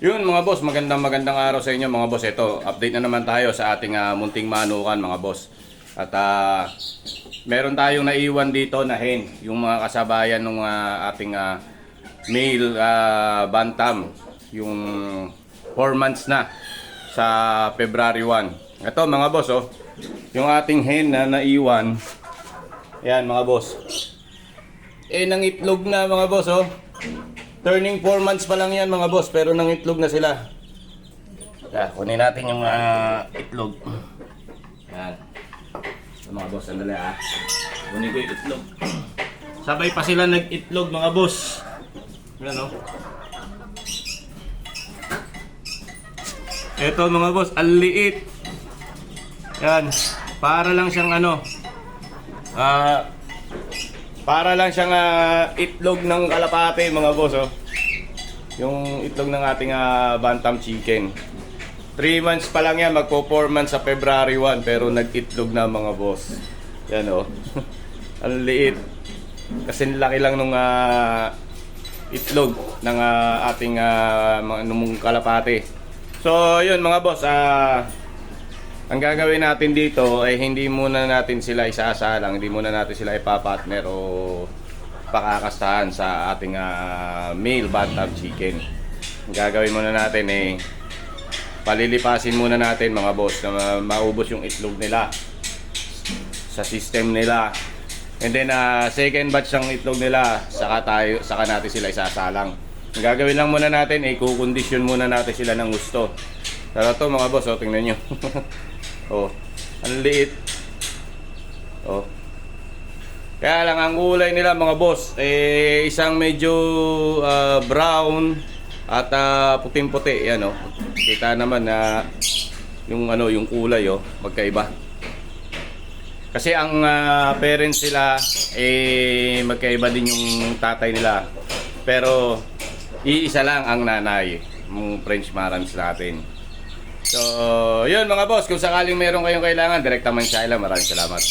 Yun mga boss, magandang araw sa inyo mga boss. Ito, update na naman tayo sa ating munting manukan mga boss. At meron tayong naiwan dito na hen, yung mga kasabayan ng ating male bantam, yung 4 months na sa February 1. Ito mga boss, oh, yung ating hen na naiwan. Ayan mga boss. Nang itlog na mga boss, oh. Turning 4 months pa lang yan mga boss, pero nang itlog na sila. Kunin natin yung itlog. Yan. So, mga boss, sandali kunin ko yung itlog. Sabay pa sila nag-itlog mga boss. Yan, oh. Ito mga boss, ang liit. Yan. Para lang siyang para lang siyang itlog ng kalapate mga boss, oh. Yung itlog ng ating bantam chicken. 3 months pa lang yan, magpo 4 months sa February 1, pero nag-itlog na mga boss. Yan, oh. Ang liit. Kasi laki lang nung itlog ng ating numong kalapate. So yun mga boss, ang gagawin natin dito ay hindi muna natin sila isasalang, hindi muna natin sila ipapartner o pakakastahan sa ating male bantam chicken. Ang gagawin muna natin palilipasin muna natin mga boss na maubos yung itlog nila sa system nila. And then second batch ng itlog nila, saka natin sila isasalang. Ang gagawin lang muna natin ay kukondisyon muna natin sila ng gusto. Pero ito mga boss, oh, tingnan nyo. Oh, ang liit. Oh. Kaya lang ang kulay nila mga boss, isang medyo brown at puting-puti, yan, oh. Kita naman na yung kulay, oh, magkaiba. Kasi ang parents sila magkaiba din yung tatay nila. Pero iisa lang ang nanay, yung French Marans natin. So, yun mga boss, kung sakaling meron kayong kailangan, direkta man siya. Maraming salamat.